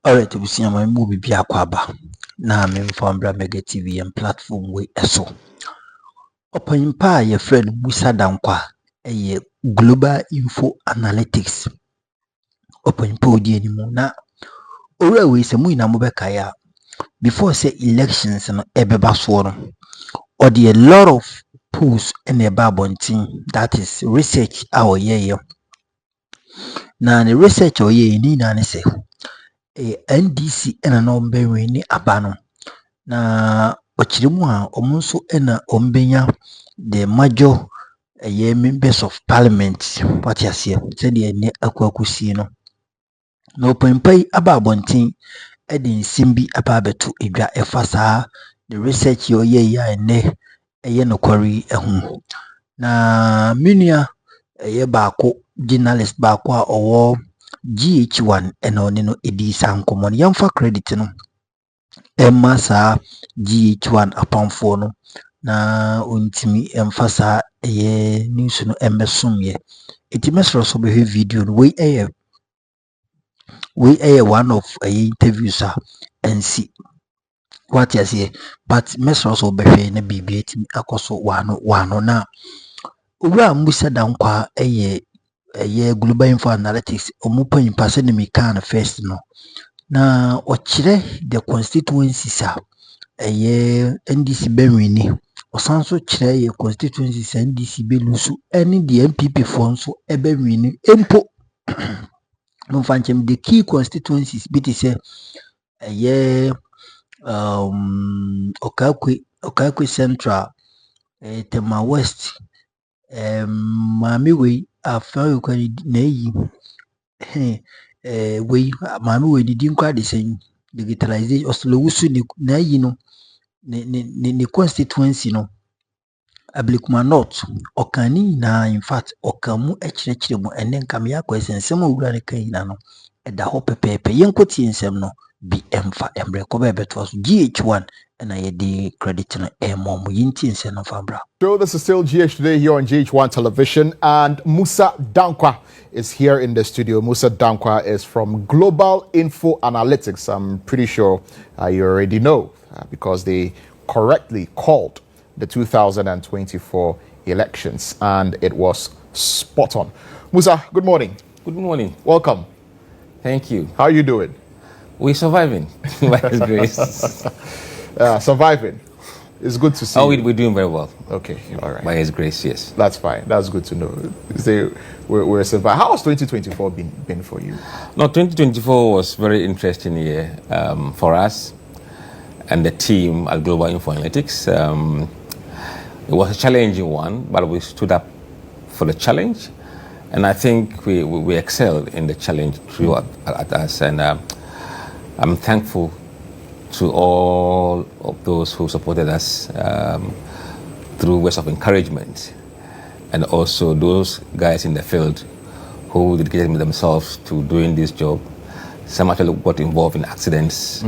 Alright, we see my movie be akwaba. Na me from Mega TV and platform we eso. Open pa your friend Musah Danquah, a global info analytics. Open podi anymore na. Ora we se mu ina mo bekaya before say elections no ebeba so no. Or the a lot of polls in the babontin, that is research our ye. Na the research or ye ni na ne say NDC ena no mbenwe ni abano. Na ochirimu a omo nso na ombenya the major members of parliament what you see said the ne akwakusi no na opempai aba abonten e de nsimbi aba beto edwa efasa the research yo ye ya ne eye nokwari ehu na menua eye baako journalist baako a owo GH1 ena one no edi sankomo no yamfa credit no Emma sa GH1 apamfo no na ontimi emfasa eye news no embesumye iti mesro so be video no we one of interviews and see what you say but mesro so be na bibi etimi akoso wano na owura Musah Danquah eye global info analytics omupan pase ne mika na first no na ochire the constituencies NDC benwini osanso chire ye constituencies NDC belusu any the MPP fonso ebenwini empo no fanchem the key constituencies biti say Okakwe Central Tema West Mamiwe afa kwani na yi we Mamiwe didi nkwa de sen digitalization oslowusu ni na yi no ne constituency no Ablikuma North okani na in fact okamu ekyerechire mu ene nkam ya kwesensem owura ne kan na no eda ho pepepe yenkoti ensem no bi emfa embre ko be beto so GH1 na ye di credit no mom yinti ensem no fambra. So this is still GH Today here on GH1 Television, and Musah Danquah is here in the studio. Musah Danquah is from Global Info Analytics. I'm pretty sure you already know because they correctly called the 2024 elections, and it was spot on. Musah, good morning. Good morning. Welcome. Thank you. How are you doing? We're surviving by His grace. Surviving. It's good to see. Oh, we're doing very well. Okay, all right. By His grace, yes. That's fine. That's good to know. We're surviving. How has 2024 been for you? No, 2024 was very interesting year for us and the team at Global Info Analytics. It was a challenging one, but we stood up for the challenge, and I think we excelled in the challenge throughout at us. And I'm thankful to all of those who supported us through words of encouragement, and also those guys in the field who dedicated themselves to doing this job. Some actually got involved in accidents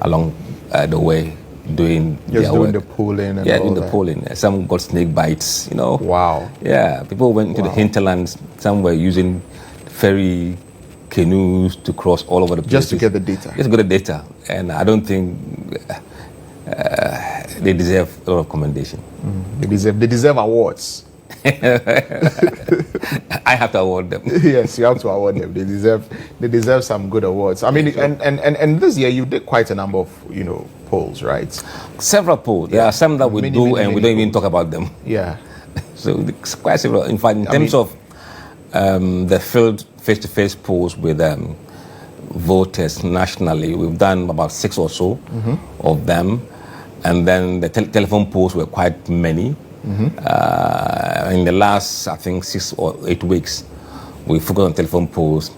along the way doing their work. The polling and doing the polling. Some got snake bites, you know. Wow. Yeah, people went into the hinterlands. Some were using ferry canoes to cross all over the place. Just to get the data. Just to get the data. And I don't think they deserve a lot of commendation. They deserve awards. I have to award them. Yes, you have to award them. They deserve some good awards. I mean, and this year you did quite a number of polls, right? Several polls. There are some that we do and we don't even talk about them. Yeah. So it's quite several. In fact, in terms of the field face-to-face polls with voters nationally, we've done about 6 or so of them, and then the telephone polls were quite many. In the last, I think, 6 or 8 weeks, we focused on telephone polls,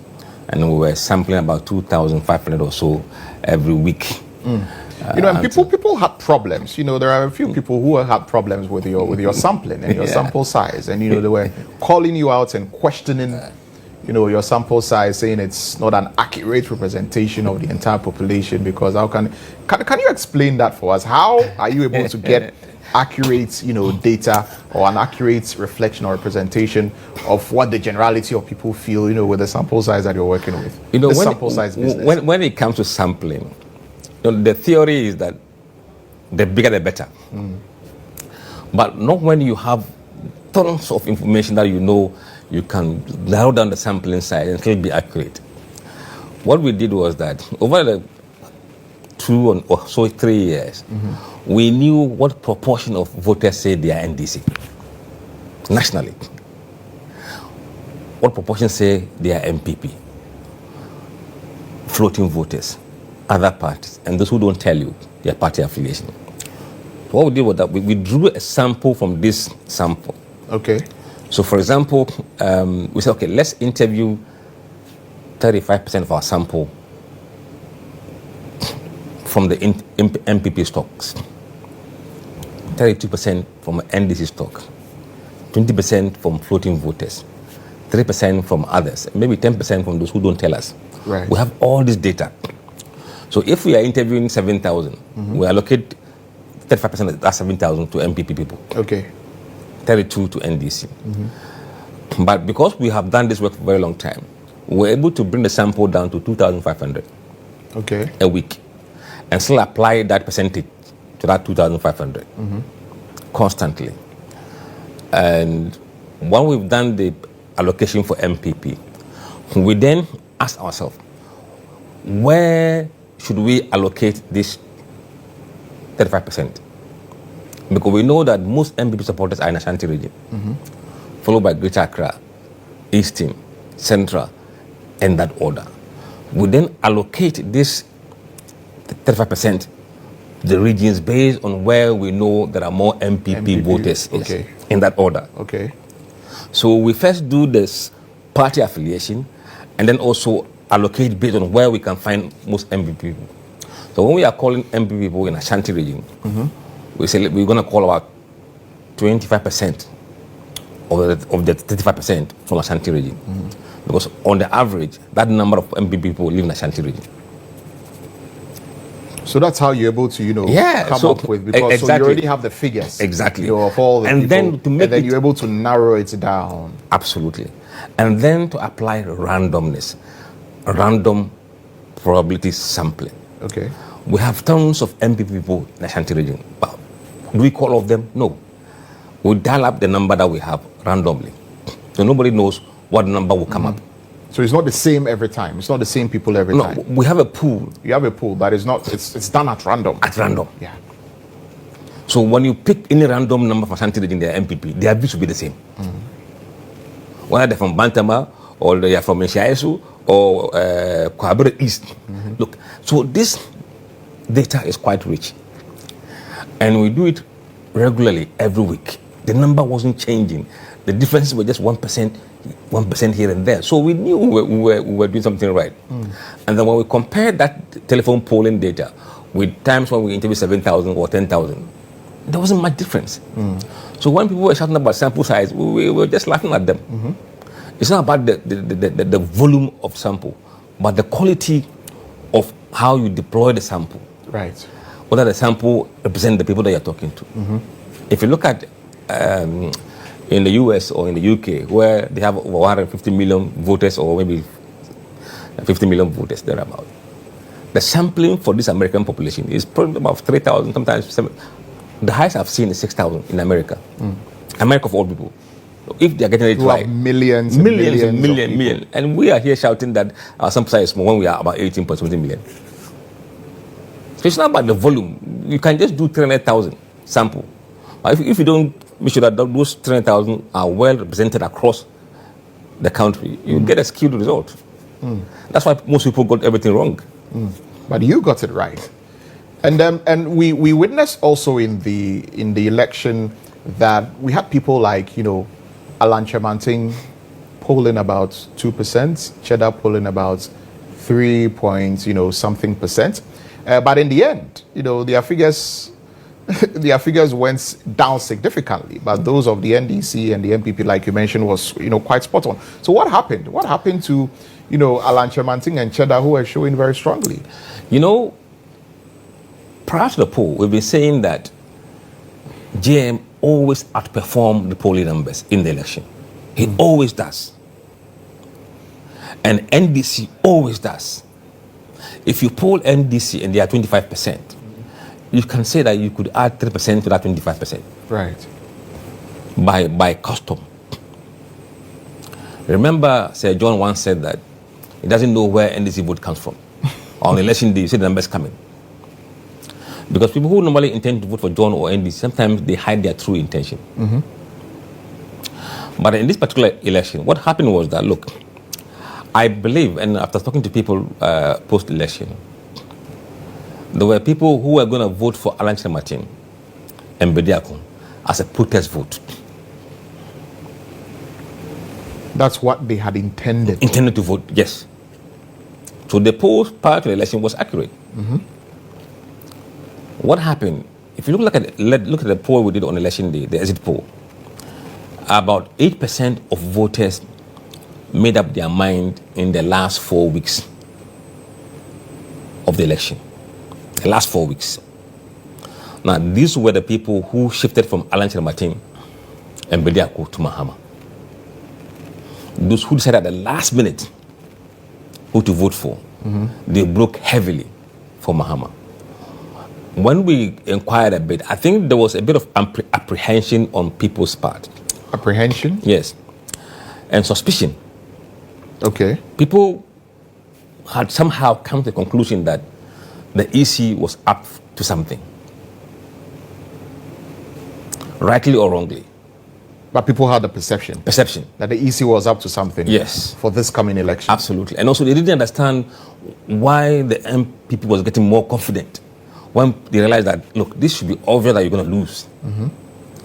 and we were sampling about 2,500 or so every week. And people had problems. There are a few people who had problems with your sampling and your sample size, and they were calling you out and questioning your sample size, saying it's not an accurate representation of the entire population, because how can you explain that for us? How are you able to get accurate, data or an accurate reflection or representation of what the generality of people feel, with the sample size that you're working with? When it comes to sampling, the theory is that the bigger the better. But not when you have tons of information that you can narrow down the sampling size and still be accurate. What we did was that over the 2 or so 3 years, we knew what proportion of voters say they are NDC nationally. What proportion say they are MPP, floating voters, other parties, and those who don't tell you their party affiliation. What we did was that we drew a sample from this sample. Okay. So, for example, we said, okay, let's interview 35% of our sample from the MPP stocks, 32% from NDC stock, 20% from floating voters, 3% from others, maybe 10% from those who don't tell us. Right. We have all this data. So if we are interviewing 7,000, we allocate 35% of that 7,000 to MPP people. Okay. 32 to NDC. But because we have done this work for a very long time, we're able to bring the sample down to 2,500 a week and still apply that percentage to that 2,500 constantly. And when we've done the allocation for MPP, we then ask ourselves, where should we allocate this 35%? Because we know that most MPP supporters are in Ashanti region, followed by Greater Accra, Eastern, Central, and that order. We then allocate this 35% to the regions based on where we know there are more MPP voters in that order. Okay. So we first do this party affiliation and then also allocate based on where we can find most MPP people. So when we are calling MPP people in Ashanti region, we say we're going to call about 25% of the 35% from Ashanti region. Because on the average, that number of MPP people live in Ashanti region. So that's how you're able to, come up with, because exactly. so you already have the figures. Exactly. Of all the people, then to make and then you're able to narrow it down. Absolutely. And then to apply randomness, random probability sampling. Okay. We have tons of MPP people in Ashanti region. But do we call all of them? No. We dial up the number that we have randomly. So nobody knows what number will come up. So it's not the same every time. It's not the same people every time. No, we have a pool. You have a pool, but it's not. It's done at random. At random. Yeah. So when you pick any random number from Ashanti region, their MPP, their views will be the same. Whether they're from Bantama or they are from Nshaisu or Kwabere East. Look, so this data is quite rich, and we do it regularly every week. The number wasn't changing. The differences were just 1% here and there. So we knew we were doing something right. And then when we compared that telephone polling data with times when we interviewed 7,000 or 10,000, there wasn't much difference. So when people were shouting about sample size, we were just laughing at them. It's not about the volume of sample, but the quality of how you deploy the sample. Right. Whether the sample represents the people that you're talking to. If you look at in the US or in the UK, where they have over 150 million voters, or maybe 50 million voters thereabout, the sampling for this American population is probably about 3,000, sometimes 7,000. The highest I've seen is 6,000 in America. America of all people. If they're getting it right, millions, and we are here shouting that our sample size is small when we are about 18.something million. So it's not about the volume. You can just do 300,000 sample. But if you don't make sure that those 300,000 are well represented across the country, you get a skewed result. That's why most people got everything wrong. But you got it right. And we witnessed also in the election that we had people like, Alan Chamanting polling about 2%, Cheddar polling about 3 something percent. But in the end, their figures their figures went down significantly, but those of the NDC and the MPP, like you mentioned, was quite spot on. So what happened? What happened to Alan Chemanting and Cheddar, who are showing very strongly? Prior to the poll, we've been saying that JM always outperformed the polling numbers in the election. He always does. And NDC always does. If you poll NDC and they are 25%, you can say that you could add 3% to that 25%. Right. By custom. Remember, Sir John once said that he doesn't know where NDC vote comes from. On election day, you see the numbers coming. Because people who normally intend to vote for John or NDC, sometimes they hide their true intention. But in this particular election, what happened was that, look, I believe, and after talking to people post-election, there were people who were going to vote for Alan Chemanting and Bediakun as a protest vote. That's what they had intended. Intended to vote, yes. So the poll prior to the election was accurate. What happened? If you look at the poll we did on election day, the exit poll, about 8% of voters made up their mind in the last 4 weeks of the election. The last 4 weeks. Now, these were the people who shifted from Alan Chemanting and Bediako to Mahama. Those who decided at the last minute who to vote for, they broke heavily for Mahama. When we inquired a bit, I think there was a bit of apprehension on people's part. Apprehension? Yes. And suspicion. Okay. People had somehow come to the conclusion that the EC was up to something. Rightly or wrongly. But people had the perception. That the EC was up to something. Yes. For this coming election. Absolutely. And also they didn't understand why the MPP was getting more confident when they realized that, look, this should be obvious that you're going to lose.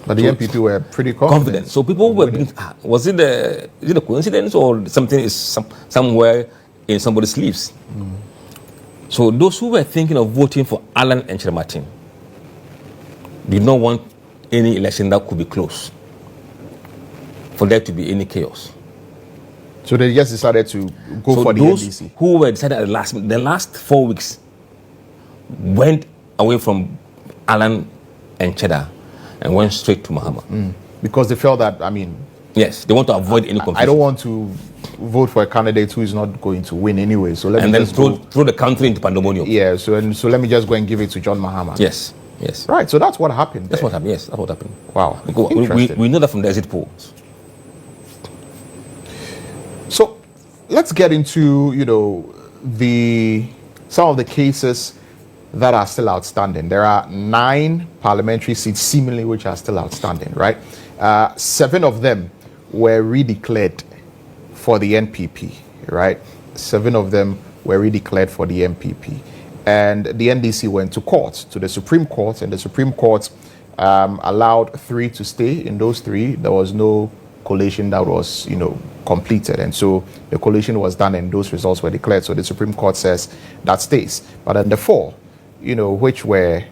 But the MPP were pretty confident. So people were being, is it a coincidence or something is somewhere in somebody's sleeves? So those who were thinking of voting for Alan and Chemanting did not want any election that could be close, for there to be any chaos. So they just decided to go for the NDC. Who were decided at the last 4 weeks went away from Alan and Cheddar and went straight to Mahama. Because they felt that, yes, they want to avoid any confusion. I don't want to vote for a candidate who is not going to win anyway. So let me just throw the country into pandemonium. Yeah, so let me just go and give it to John Mahama. Yes. Right, so that's what happened. That's what happened, yes, that's what happened. Wow. We know that from the exit polls. So let's get into, some of the cases that are still outstanding. There are 9 parliamentary seats seemingly which are still outstanding, right? 7 of them were redeclared for the NPP, right? 7 of them were redeclared for the NPP. And the NDC went to court, to the Supreme Court, and the Supreme Court allowed 3 to stay. In those 3, there was no collation that was, completed. And so the collation was done and those results were declared. So the Supreme Court says that stays. But then the 4, which were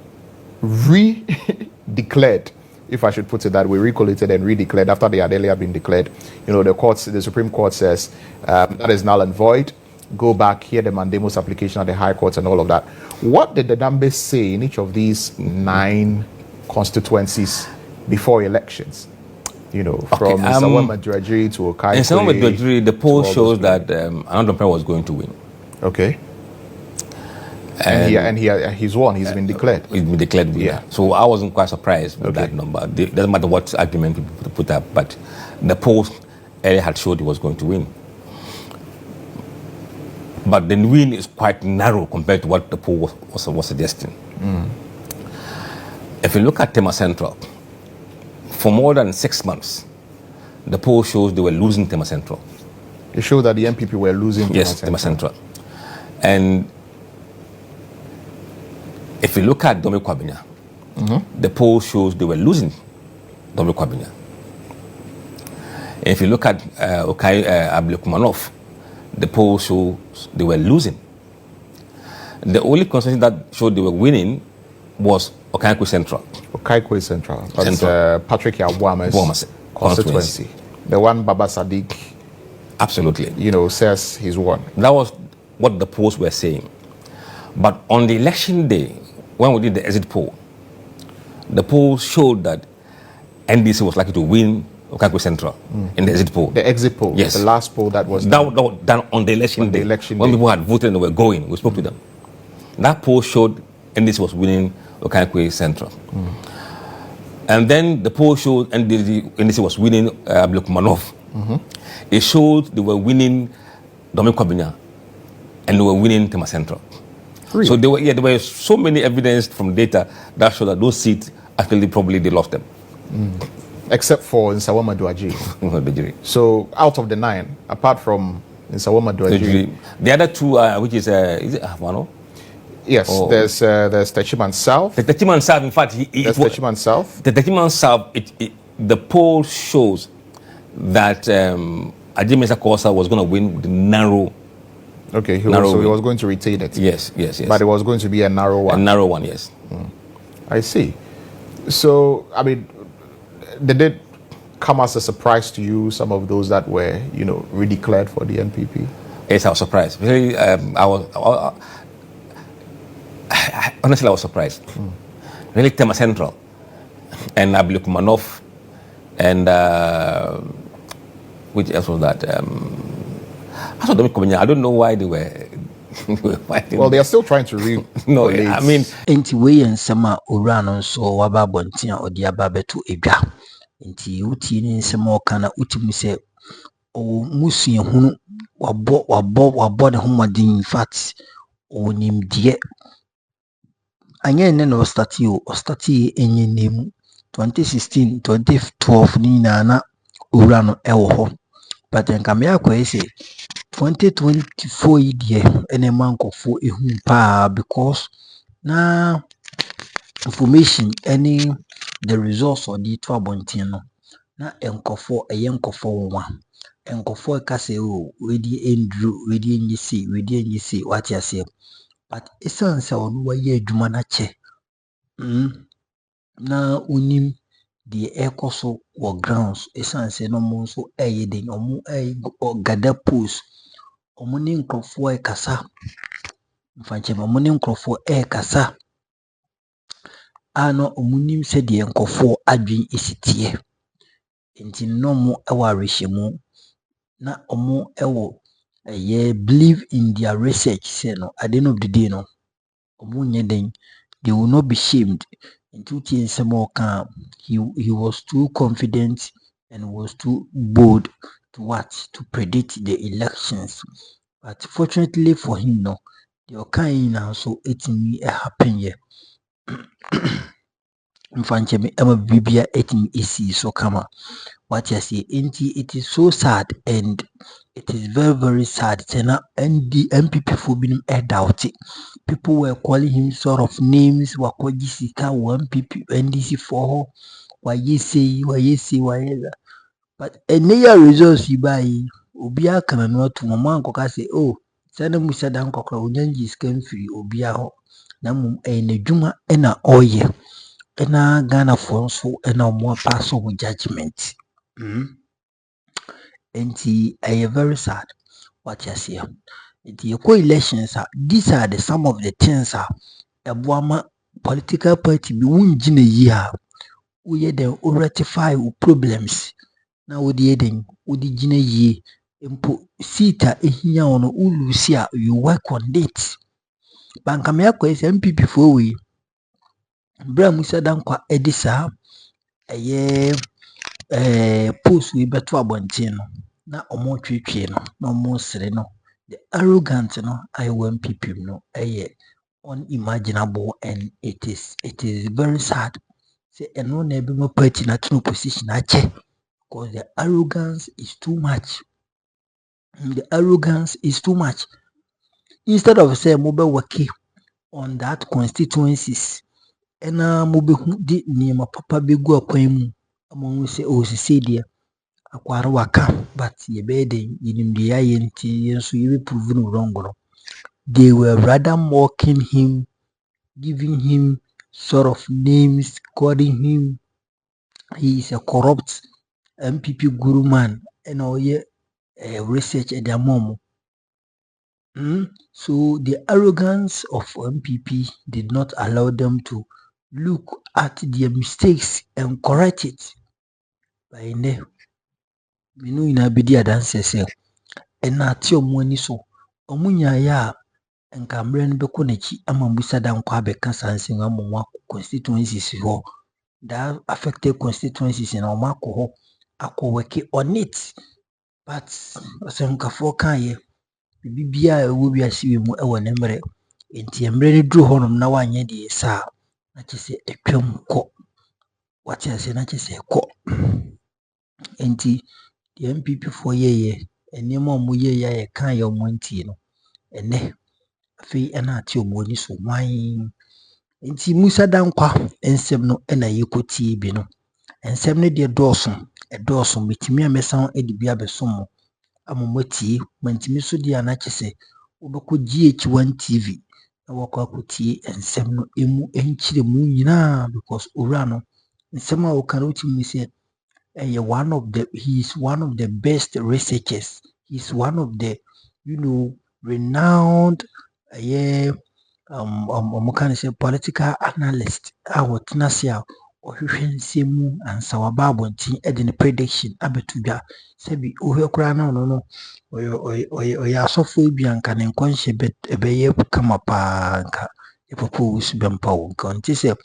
re-declared, if I should put it that way, recollated and redeclared after they had earlier been declared, the Supreme Court says that is null and void. Go back, hear the mandamus application at the High Court and all of that. What did the numbers say in each of these 9 constituencies before elections? From Samuel Maduajiri to Okai. In Samuel Maduajiri, the poll shows that Anand Dampare was going to win. Okay. And he's won. He's been declared. He's been declared winner. Yeah. So I wasn't quite surprised with that number. It doesn't matter what argument people put up, but the poll earlier had showed he was going to win. But the win is quite narrow compared to what the poll was suggesting. If you look at Tema Central, for more than 6 months, the poll shows they were losing Tema Central. It showed that the MPP were losing Tema Central. And if you look at Dome Kwabinya, the poll shows they were losing Dome Kwabinya. And if you look at Ablekumanov, the poll shows they were losing. The only constituency that showed they were winning was Okankwe Central. Okaikwe Central. That's Patrick Yabuame's constituency. The one Baba Sadiq, Absolutely. Says he's won. That was what the polls were saying. But on the election day, when we did the exit poll, the polls showed that NDC was likely to win Okankwe Central in the exit poll. The exit poll? Yes. The last poll that was done. That was done on the election day. When people had voted and they were going, we spoke to them. That poll showed NDC was winning Okankwe Central. And then the poll showed NDC was winning Blok Manov. It showed they were winning Dominic Kwabena and they were winning Tema Central. Really? So there were so many evidence from data that showed that those seats actually probably they lost them. Except for Nsawama Duaji. So out of the 9, apart from Nsawama Duaji, the other 2, which is it Ahmano? Yes, there's Techiman South. The Techiman South, in fact, Techiman South. The Techiman South, the poll shows that Ajimesa Kosa was going to win with the narrow. Okay, he was going to retain it. Yes. But it was going to be a narrow one. A narrow one, yes. I see. So, I mean, did it come as a surprise to you, some of those that were, redeclared for the NPP? Yes, I was surprised. Really, honestly, I was surprised. Really, Tema Central and Abluk Manov and which else was that? I don't know why they were fighting. Well, they are still trying to read. No, I mean, enti we and sama urano so waba bontia odi ababe to edwa enti uti ni nsema okana utimi se o musu ehunu wabo ne homadin in fact onimdie anye ne no stati enye nemu 2016 2012 ni na urano ewo ho but nkame akwa ese 2024 idie ene mankofo ehun pa because na information any the results or the to abontin no na enkofo wa enkofo ka say o wedi endru wedi enyisi what you say but essence on waye adwuma na che na unim the ekoso or grounds essence no mo so den omo gada post omo ni nkofo kasa mfanche omo ni nkofo kasa ano omunim se de nkofo adwen esitie enti no mo ewa rehemu na omo ewo believe in their research say no at the end of the day no omo nyeden they will not be shamed into nsemo kan he was too confident and was too bold to predict the elections but fortunately for him no the kind now so etimi happen here mfanchemi ema bibia etimi isi so kama what you say it is so sad and it is very very sad tena and the MPP for being doubt it. People were calling him sort of names wakojisika MPP NDC for why you say but any results you buy obia kana no to mama ankoka say oh sana Musah Danquah kra onyanji scan free obia ho na mum na dwuma na oye na Ghana for so na mo pass on judgment and very sad what you see the elections these are some of the things ebuama political party be wunjina yi we dey rectify problems na we dey den we dey jina yi empo sita ehia ono ulusia you work on it banka me akwa MPP for we bra Musah Danquah edisa post we beto abontin no na omo twetwe no na omo sere no the arrogant no MPP no unimaginable and it is very sad say eno na be no party na to position ache because the arrogance is too much instead of say mo be working on that constituencies ena mo be di niema papa be gu akwan mu amon say o si dia akware waka but ye be den yinim de ya yenti yenso ye be proven wrong no they were rather mocking him, giving him sort of names calling him he is a corrupt MPP guru man and all research at their mom. So the arrogance of MPP did not allow them to look at their mistakes and correct it. By now, we know in Abidi Adanse say, and not your money so. Omunya ya and Cameron Bekonechi ama Musah Danquah beka sansing among constituencies ho that affected constituencies in Omako ho ako work on it. But Osenkafo kan ye bibia ewo bi asiwe mu ewo ne mre enti emre ne duru honom na wanye de sa na kyese etwam kɔ wate ase na kyese kɔ enti the MPP for ye enema omo ye ya ye kan ye omo ntie no ene afi na ate omo ni so wan enti Musah Danquah ensem no na yekotie bi no ensem ne de dɔɔso metimi amesan edi bi abesom amomotie mantimi so di ana kyese wobɛkɔ GH1 TV na wakɔ akɔtie ensem no emu enkyire mu nyinaa because owura no ensem a woka no timi say he is one of the best researchers. He's one of the renowned can say political analyst. Our Tinasia or Semu and Sawababo Edin prediction Abetubia Sebi Uhekrana no or Yasofu Bianca and Consci bet a bay come up a propose Bempo Contise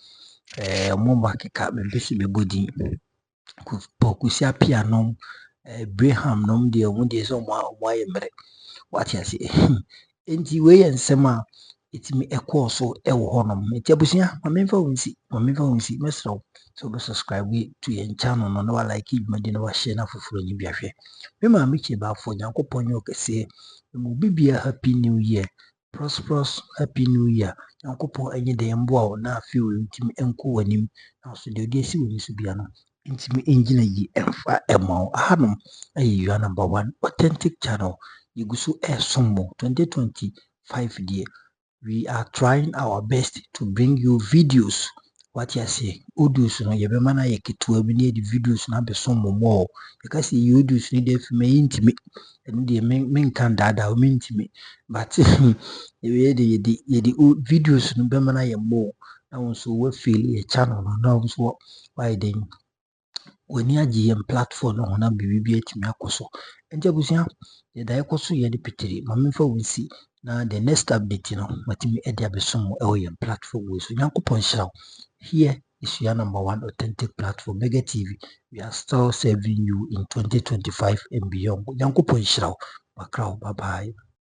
Mombaki and Bishop Budi Pokusia piano Braham nom de omude so mo ayemre what you say enti we ensem a etimi ekọ so ewo honom enti abusia mamemfa wonsi mesro so be subscribe to your channel no na like idwumadi na wa share na foforo nyi biahwe me ma me che ba fo nyankopon yo kese mu bibia happy new year prosperous happy new year nyankopon enye de mboa wo na afi wo ntimi enko wanim na so de odi esi woni so bia no ntimi engina yi emfa emo hanom ayi you number 1 authentic channel Igusu Sombo 2025 dear. We are trying our best to bring you videos. What you say? Audios no ye be mana ye ketu abi the videos na be sombo more. You can see audios ni dey me intimate. And the men can dada o intimate. But the videos no be mana ye more. Now so we feel a channel now so why then wani agye platform no na bibi atumi akoso enti abusia ye da ekoso ye de petiri mamemfa wonsi na the next update no matimi e de abesom e platform we so nyankopon hyiraw here is your number 1 authentic platform Môckêd TV. We are still serving you in 2025 and beyond nyankopon hyiraw bakraw bye bye.